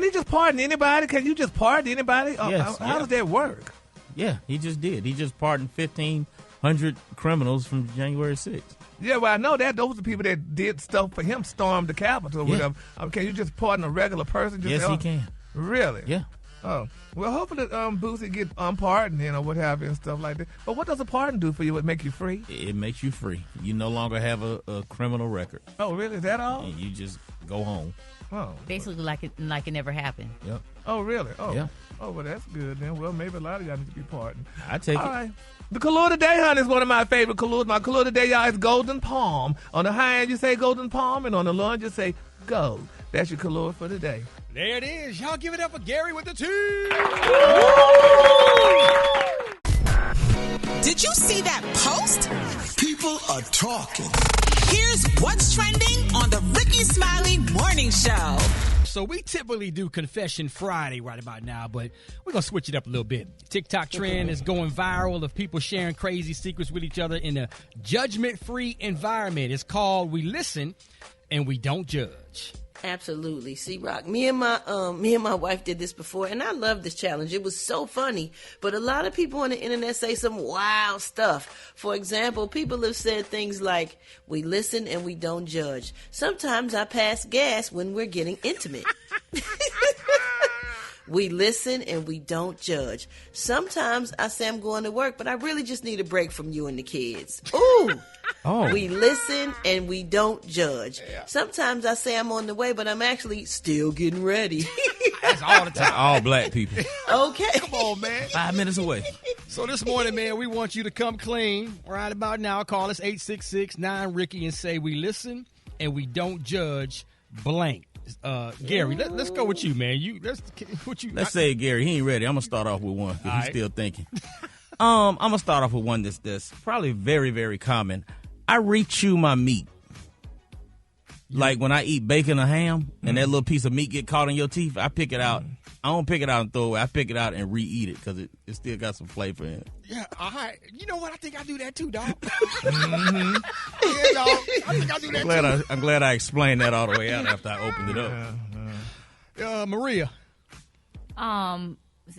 he just pardon anybody? Can you just pardon anybody? Yes, how does that work? Yeah, he just did. He just pardoned 1,500 criminals from January 6th. Yeah, well, I know that. Those are people that did stuff for him, stormed the Capitol or whatever. Can you just pardon a regular person? Yes, he can. Really? Yeah. Oh, well, hopefully Boosie get pardoned, what have you, and stuff like that. But what does a pardon do for you? It make you free? It makes you free. You no longer have a criminal record. Oh, really? Is that all? And you just go home. Oh. Basically like it never happened. Yep. Oh, really? Oh. Yeah. Oh, well, that's good then. Well, maybe a lot of y'all need to be pardoned. I take all it. All right. The color today, honey, is one of my favorite colors. My color today, y'all, is golden palm. On the high end, you say golden palm, and on the low end, you say gold. That's your color for today. There it is. Y'all give it up for Gary with the 2. Did you see that post? People are talking. Here's what's trending on the Rickey Smiley Morning Show. So we typically do Confession Friday right about now, but we're going to switch it up a little bit. TikTok trend is going viral of people sharing crazy secrets with each other in a judgment-free environment. It's called We Listen. and we don't judge. Absolutely. See, Rock, me and my wife did this before, and I love this challenge. It was so funny. But a lot of people on the internet say some wild stuff. For example, people have said things like, we listen and we don't judge. Sometimes I pass gas when we're getting intimate. We listen and we don't judge. Sometimes I say I'm going to work, but I really just need a break from you and the kids. Ooh. Oh. We listen and we don't judge. Yeah. Sometimes I say I'm on the way, but I'm actually still getting ready. That's all the time. That's all black people. Okay. Come on, man. 5 minutes away. So this morning, man, we want you to come clean. Right about now, call us 866-9-RICKY and say we listen and we don't judge blank. Gary, let's go with you, man. Let's say Gary. He ain't ready. I'm gonna start off with one because he's still thinking. I'm gonna start off with one that's probably very, very common. I rechew my meat. Like when I eat bacon or ham and that little piece of meat get caught in your teeth, I pick it out. I don't pick it out and throw it away. I pick it out and re-eat it because it still got some flavor in it. Yeah, you know what? I think I do that too, dog. Mm-hmm. Yeah, dog. I think I do that too. I'm glad I explained that all the way out after I opened it up. Maria.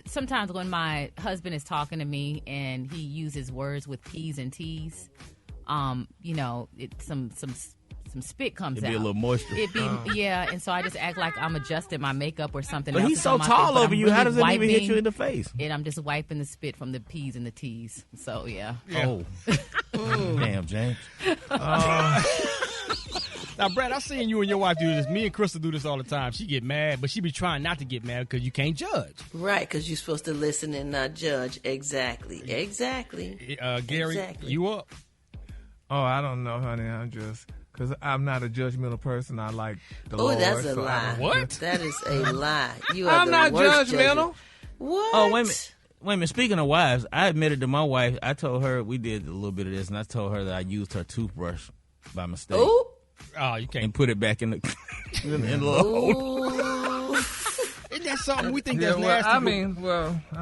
Sometimes when my husband is talking to me and he uses words with P's and T's, some spit comes out. It'd be a little moisture. Yeah, and so I just act like I'm adjusting my makeup or something. But else he's so tall over you. How does it even hit you in the face? And I'm just wiping the spit from the P's and the T's. So yeah. Oh, damn, James. Now, Brat, I've seen you and your wife do this. Me and Crystal do this all the time. She get mad, but she be trying not to get mad because you can't judge. Right, because you're supposed to listen and not judge. Exactly. Gary, exactly. You up? Oh, I don't know, honey. I'm just... Because I'm not a judgmental person. I like the Lord. Oh, that's a lie. What? That is a lie. You are I'm not judgmental. What? Oh, wait a minute. Speaking of wives, I admitted to my wife, I told her, we did a little bit of this, and I told her that I used her toothbrush by mistake. Oh, you can't. And put it back in the little hole. Isn't that something we think that's nasty? I mean,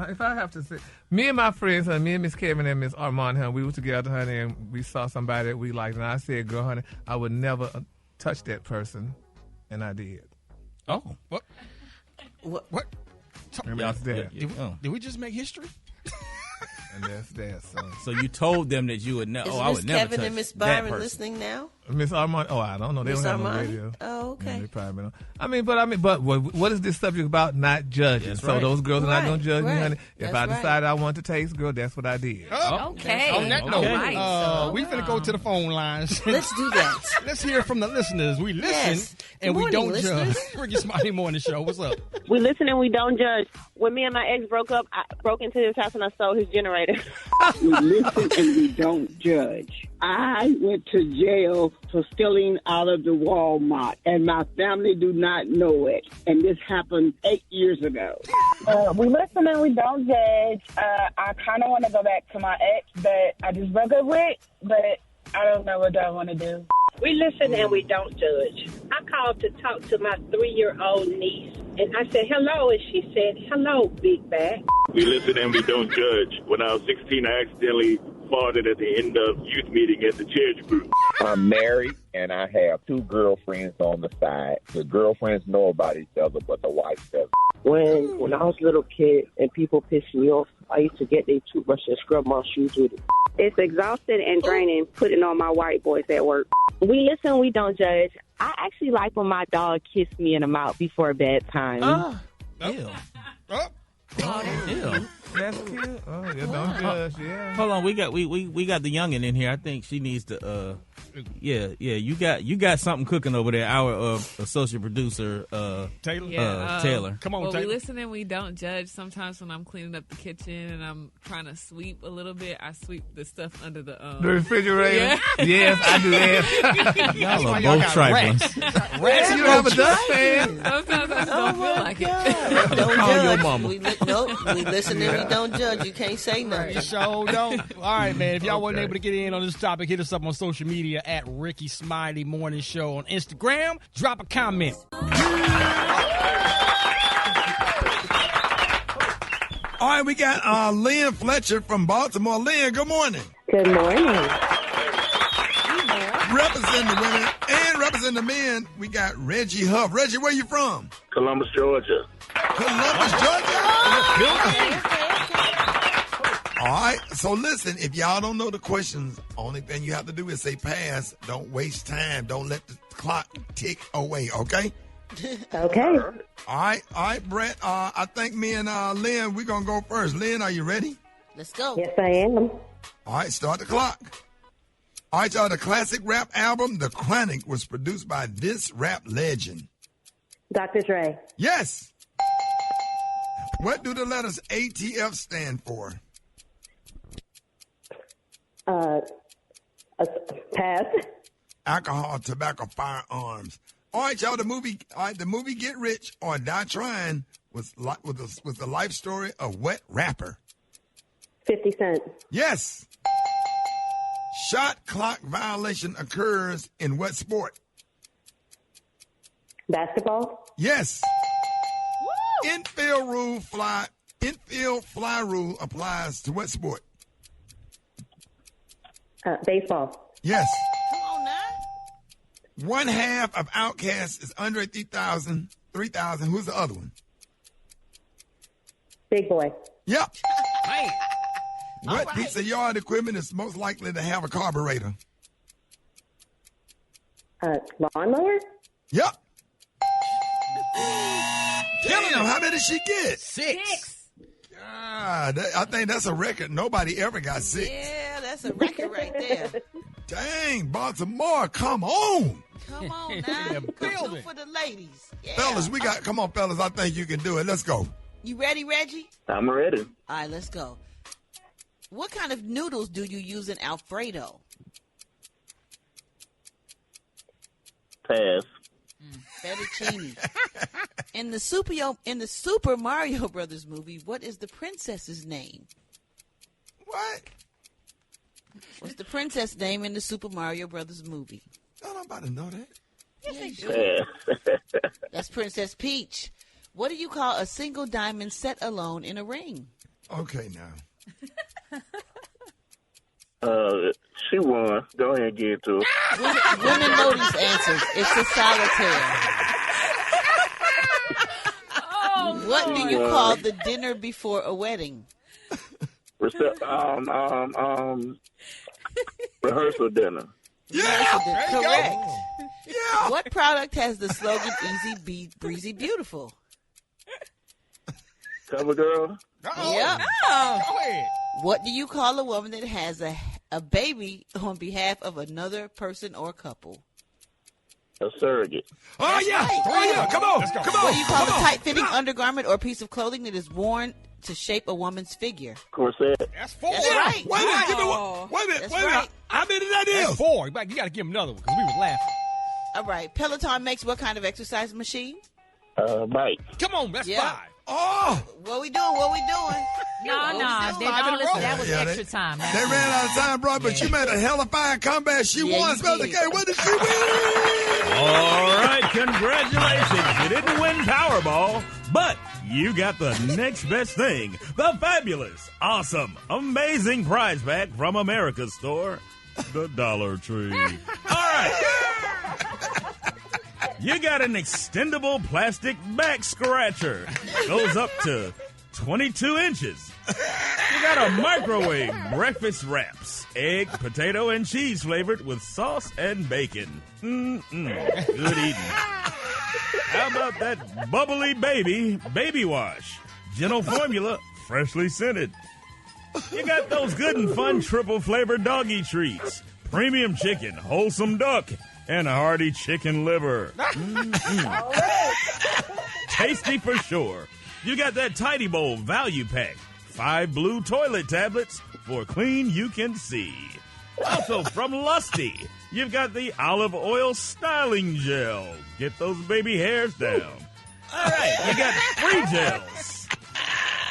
if I have to say, me and my friends, honey, me and Miss Kevin and Miss Armand, honey, we were together, honey, and we saw somebody that we liked, and I said, girl, honey, I would never touch that person, and I did. Oh. What? Remember that? Did we just make history? And that's that. So you told them that you would never. Is I would never touch Kevin and Miss Byron listening now? Miss Armand. Oh, I don't know. They Miss don't have Armand? no radio. Oh, okay. Yeah, they probably don't. But what is this subject about? Not judging. That's so right. those girls are not going to judge me, honey. If That's I right. decided I wanted to taste, girl, that's what I did. Okay. On that note, Right. we finna go to the phone lines. Let's do that. Let's hear from the listeners. We listen Yes. and Good we don't morning, judge. listeners. Rickey Smiley Morning Show. What's up? We listen and we don't judge. When me and my ex broke up, I broke into his house and I stole his generator. We listen and we don't judge. I went to jail for stealing out of the Walmart, and my family do not know it. And this happened 8 years ago. We listen and we don't judge. I kind of want to go back to my ex that I just broke up with, but I don't know what I want to do. We listen and we don't judge. I called to talk to my 3-year-old niece, and I said, hello, and she said, hello, big bag. We listen and we don't judge. When I was 16, I accidentally farted at the end of youth meeting at the church group. I'm married, and I have 2 girlfriends on the side. The girlfriends know about each other, but the wife doesn't. When I was a little kid and people pissed me off, I used to get their toothbrush and scrub my shoes with it. It's exhausting and draining putting on my white boys at work. We listen, we don't judge. I actually like when my dog kissed me in the mouth before bedtime. Ew. Ew. That's cute. Oh, yeah, don't judge. Yeah. Hold on, we got the youngin' in here. I think she needs to. You got something cooking over there. Our associate producer, Taylor. Taylor. Come on, well, Taylor. We listen and we don't judge. Sometimes when I'm cleaning up the kitchen and I'm trying to sweep a little bit, I sweep the stuff under the refrigerator. Yeah. Yes, I do that. Y'all are both trifling. Rats, you don't have a dustpan. Sometimes I just don't feel like it. Don't Call judge. your mama. We listen and we don't judge. You can't say nothing. You sure don't. All right, man. If y'all wasn't able to get in on this topic, hit us up on social media at Rickey Smiley Morning Show on Instagram. Drop a comment. All right, we got Lynn Fletcher from Baltimore. Lynn, good morning. Good morning. Representing the women and And representing the men, we got Reggie Huff. Reggie, where you from? Columbus, Georgia. Columbus, Georgia? All right, so listen, if y'all don't know the questions, only thing you have to do is say pass. Don't waste time. Don't let the clock tick away, okay? Okay. All right, Brat. I think me and Lynn, we're going to go first. Lynn, are you ready? Let's go. Yes, I am. All right, start the clock. All right, y'all, the classic rap album, The Chronic, was produced by this rap legend. Dr. Dre. Yes. What do the letters ATF stand for? Pass. Alcohol, tobacco, firearms. All right, y'all, the movie Get Rich or Die Trying was the life story of what rapper? 50 Cent. Yes. Shot clock violation occurs in what sport? Basketball. Yes. Infield fly rule applies to what sport? Baseball. Yes. Come on now. One half of Outkast is Andre 3000. Who's the other one? Big Boy. Yep. Hey. What piece of yard equipment is most likely to have a carburetor? Lawnmower? Yep. Damn, how many did she get? 6. God, I think that's a record. Nobody ever got 6. Yeah, that's a record right there. Dang, Baltimore, come on. Come on now. Come through for the ladies. Yeah. Fellas, come on, fellas. I think you can do it. Let's go. You ready, Reggie? I'm ready. All right, let's go. What kind of noodles do you use in Alfredo? Pass. Fettuccine. In the Super Mario Brothers movie, what is the princess's name? What? What's the princess name in the Super Mario Brothers movie? I'm about to know that. Yes, you do. That's Princess Peach. What do you call a single diamond set alone in a ring? Okay, now. She won. Go ahead and give it to her. Women know these answers. It's a solitaire. What do you call the dinner before a wedding? Rehearsal dinner. Yeah, correct. Yeah. What product has the slogan "Easy, Breezy, Beautiful"? CoverGirl. Yep. Oh. Go ahead. What do you call a woman that has a baby on behalf of another person or couple? A surrogate. Oh, yeah. Right. Oh, yeah. Come on. Come on. What do you call a tight-fitting undergarment or piece of clothing that is worn to shape a woman's figure? Corset. That's 4. That's right. Wait a minute. Give me one. Wait a minute. That's Wait a minute. right. How many that is? That's 4. You got to give him another one because we was laughing. All right. Peloton makes what kind of exercise machine? Bike. Come on, that's 5. Oh. What we doing? No, that was extra time. They ran out of time, bro, but you made a hell of fine comeback. She won. Special K, what did she win? All right, congratulations. You didn't win Powerball, but you got the next best thing, the fabulous, awesome, amazing prize pack from America's store, the Dollar Tree. All right. You got an extendable plastic back scratcher. Goes up to 22 inches. You got a microwave breakfast wraps. Egg, potato, and cheese flavored with sauce and bacon. Good eating. How about that bubbly baby wash? Gentle formula, freshly scented. You got those good and fun triple flavored doggy treats. Premium chicken, wholesome duck, and a hearty chicken liver. Tasty for sure. You got that Tidy Bowl value pack. 5 blue toilet tablets for clean you can see. Also from Lusty, you've got the olive oil styling gel. Get those baby hairs down. All right, you got free gels.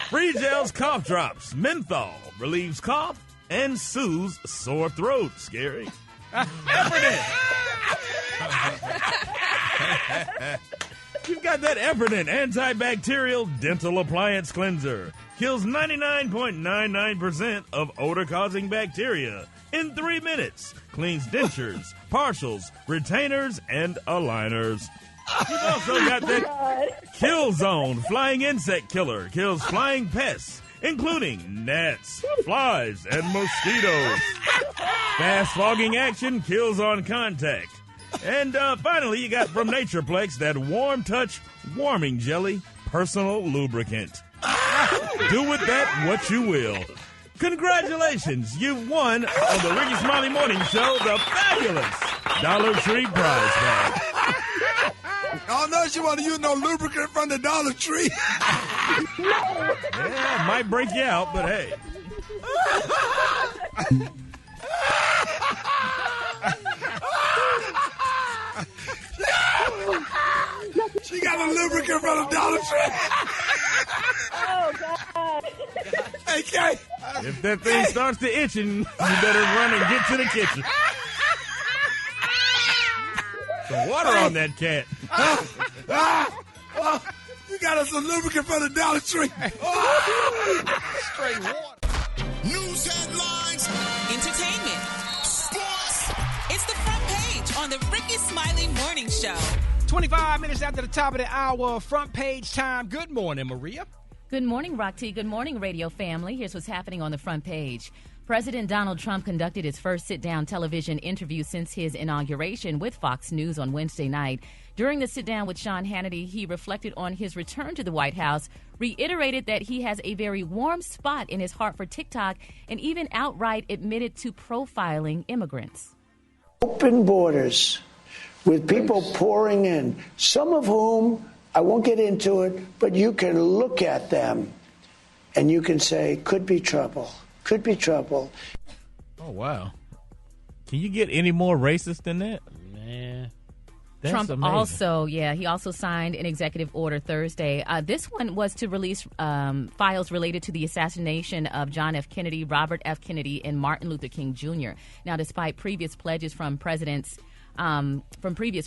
Free gels cough drops. Menthol relieves cough and soothes sore throat. Scary. You've got that Eperdent antibacterial dental appliance cleanser. kills 99.99% of odor-causing bacteria in 3 minutes. Cleans dentures, partials, retainers, and aligners. You've also got that Kill Zone flying insect killer. Kills flying pests, including gnats, flies, and mosquitoes. Fast fogging action kills on contact. And finally, you got from Natureplex that Warm Touch Warming Jelly Personal Lubricant. Do with that what you will. Congratulations, you've won on the Rickey Smiley Morning Show the fabulous Dollar Tree prize bag. Oh, no, she want to use no lubricant from the Dollar Tree. Yeah, it might break you out, but hey. She got a lubricant from the Dollar Tree. Oh, God. Hey, Kay. If that thing starts to itching, you better run and get to the kitchen. Some water on that cat. You got us a lubricant from the Dollar Tree. Straight water. News headlines. Entertainment. Sports. It's the front page on the Rickey Smiley Morning Show. 25 minutes after the top of the hour, front page time. Good morning, Maria. Good morning, Rock T. Good morning, radio family. Here's what's happening on the front page. President Donald Trump conducted his first sit-down television interview since his inauguration with Fox News on Wednesday night. During the sit-down with Sean Hannity, he reflected on his return to the White House, reiterated that he has a very warm spot in his heart for TikTok, and even outright admitted to profiling immigrants. Open borders with people pouring in, some of whom, I won't get into it, but you can look at them and you can say, could be trouble. Could be trouble. Oh, wow. Can you get any more racist than that? Man. That's Trump amazing. he also signed an executive order Thursday. This one was to release files related to the assassination of John F. Kennedy, Robert F. Kennedy, and Martin Luther King Jr. Now, despite previous pledges from previous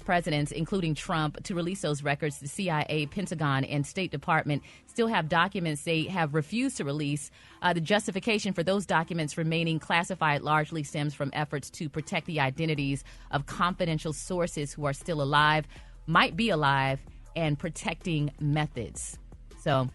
presidents, including Trump, to release those records, the CIA, Pentagon, and State Department still have documents they have refused to release. The justification for those documents remaining classified largely stems from efforts to protect the identities of confidential sources who are still alive, might be alive, and protecting methods. So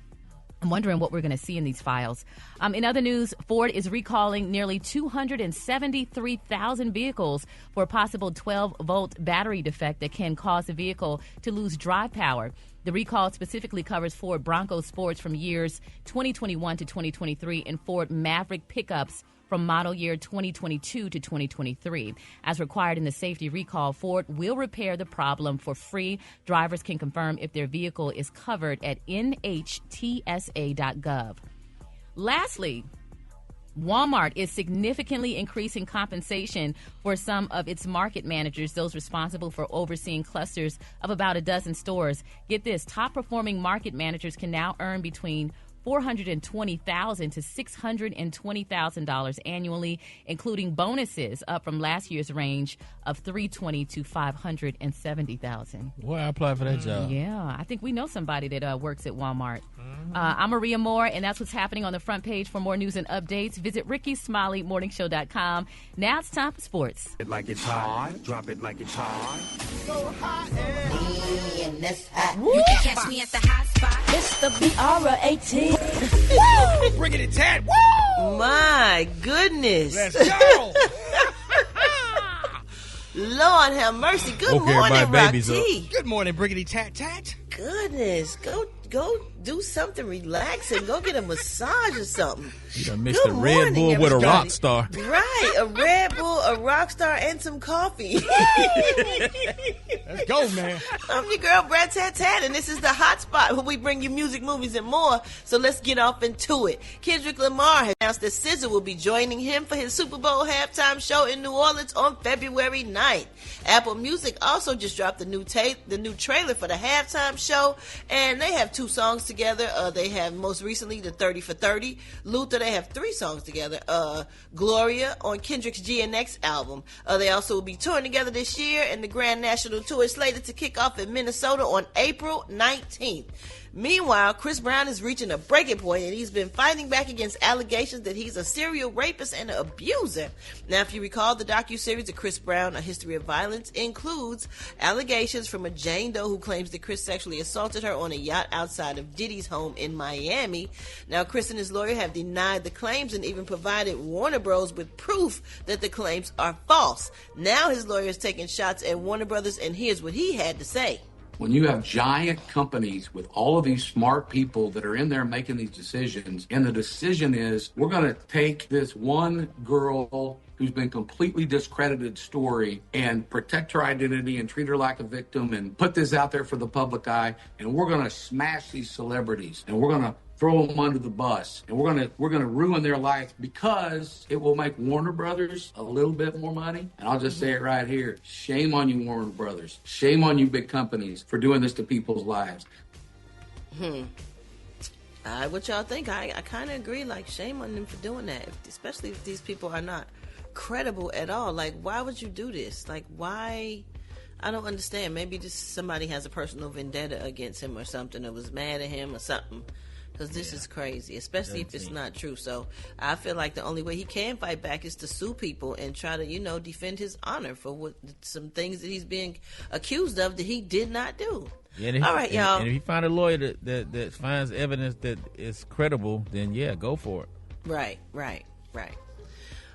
I'm wondering what we're going to see in these files. In other news, Ford is recalling nearly 273,000 vehicles for a possible 12-volt battery defect that can cause the vehicle to lose drive power. The recall specifically covers Ford Bronco Sports from years 2021 to 2023 and Ford Maverick pickups from model year 2022 to 2023. As required in the safety recall, Ford will repair the problem for free. Drivers can confirm if their vehicle is covered at nhtsa.gov. Lastly, Walmart is significantly increasing compensation for some of its market managers, those responsible for overseeing clusters of about a dozen stores. Get this, top-performing market managers can now earn between $420,000 to $620,000 annually, including bonuses up from last year's range of $320,000 to $570,000. Well, I applied for that job. Yeah, I think we know somebody that works at Walmart. I'm Maria Moore, and that's what's happening on the front page. For more news and updates, visit RickeySmileyMorningShow.com. Now it's time for sports. It like it's hot. Drop it like it's hot. So hot and that's hot. You can catch me at the hot spot. It's the B.R.A.T. Woo! Bringing it, Tat. Woo! My goodness. Let's go. Lord have mercy. Good Okay, morning, everybody, babies Rocky. Good morning, Briggity Tat Tat. Goodness. Go do something relaxing. Go get a massage or something. You done mixed a Red Bull with a rock star. Right. A Red Bull, a rock star, and some coffee. Let's go, man. I'm your girl, Brat Tat Tat, and this is the hot spot where we bring you music, movies, and more. So let's get off into it. Kendrick Lamar has announced that SZA will be joining him for his Super Bowl halftime show in New Orleans on February 9th. Apple Music also just dropped the new trailer for the halftime show, and they have 2 songs together. They have most recently the 30 for 30. Luther, they have 3 songs together. Gloria on Kendrick's GNX album. They also will be touring together this year, and the Grand National Tour is slated to kick off in Minnesota on April 19th. Meanwhile, Chris Brown is reaching a breaking point, and he's been fighting back against allegations that he's a serial rapist and an abuser. Now, if you recall, the docuseries of Chris Brown, A History of Violence, includes allegations from a Jane Doe who claims that Chris sexually assaulted her on a yacht outside of Diddy's home in Miami. Now, Chris and his lawyer have denied the claims and even provided Warner Bros. With proof that the claims are false. Now his lawyer is taking shots at Warner Brothers, and here's what he had to say. When you have giant companies with all of these smart people that are in there making these decisions, and the decision is we're going to take this one girl who's been completely discredited story and protect her identity and treat her like a victim and put this out there for the public eye, and we're going to smash these celebrities, and we're going to throw them under the bus, and we're gonna ruin their life because it will make Warner Brothers a little bit more money. And I'll just say it right here: shame on you, Warner Brothers. Shame on you, big companies, for doing this to people's lives. What y'all think? I kind of agree. Like, shame on them for doing that, especially if these people are not credible at all. Like, why would you do this? Like, why? I don't understand. Maybe just somebody has a personal vendetta against him or something, or was mad at him or something. Because this is crazy, especially if it's not true. So I feel like the only way he can fight back is to sue people and try to, defend his honor for some things that he's being accused of that he did not do. Yeah, all right, y'all. And if you find a lawyer that finds evidence that is credible, then yeah, go for it. Right.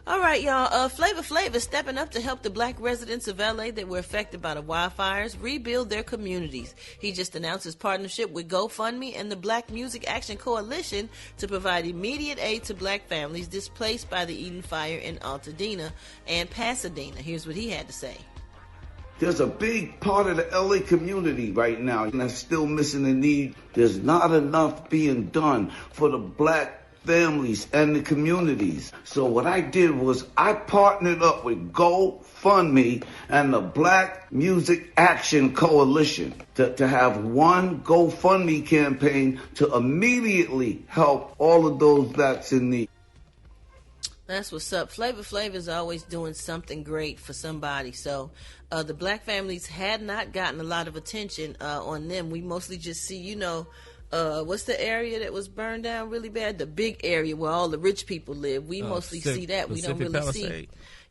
All right, y'all. Flavor Flav is stepping up to help the black residents of L.A. that were affected by the wildfires rebuild their communities. He just announced his partnership with GoFundMe and the Black Music Action Coalition to provide immediate aid to black families displaced by the Eden Fire in Altadena and Pasadena. Here's what he had to say. There's a big part of the LA community right now that's still missing the need. There's not enough being done for the black families and the communities. So what I did was I partnered up with GoFundMe and the Black Music Action Coalition to have one GoFundMe campaign to immediately help all of those that's in need. That's what's up. Flavor Flav is always doing something great for somebody. So the black families had not gotten a lot of attention on them. We mostly just see, what's the area that was burned down really bad? The big area where all the rich people live. We mostly see that. We don't really see.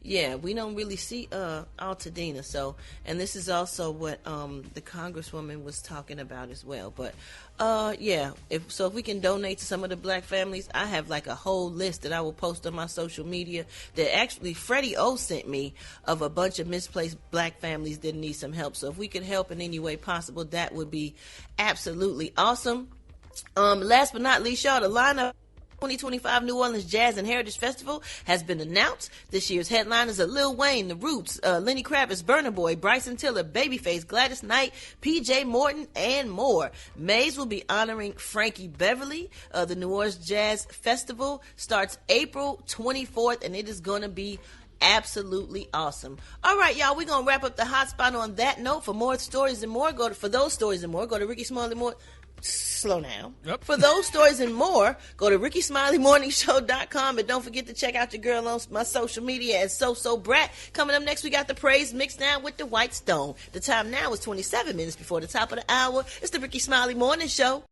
Yeah, we don't really see Altadena. So, and this is also what the Congresswoman was talking about as well. But if we can donate to some of the black families, I have like a whole list that I will post on my social media that actually Freddie O sent me of a bunch of misplaced black families that need some help. So if we could help in any way possible, that would be absolutely awesome. Last but not least, y'all, the lineup 2025 New Orleans Jazz and Heritage Festival has been announced. This year's headliners are Lil Wayne, The Roots, Lenny Kravitz, Burna Boy, Bryson Tiller, Babyface, Gladys Knight, P.J. Morton, and more. Mays will be honoring Frankie Beverly. The New Orleans Jazz Festival starts April 24th, and it is going to be absolutely awesome. All right, y'all, we're going to wrap up the hot spot on that note. For more stories and more, go to Rickey Smiley Morning. Slow down. Yep. For those stories and more, go to RickeySmileyMorningShow.com, and don't forget to check out your girl on my social media at So Brat. Coming up next, we got the praise mixed down with the White Stone. The time now is 27 minutes before the top of the hour. It's the Rickey Smiley Morning Show.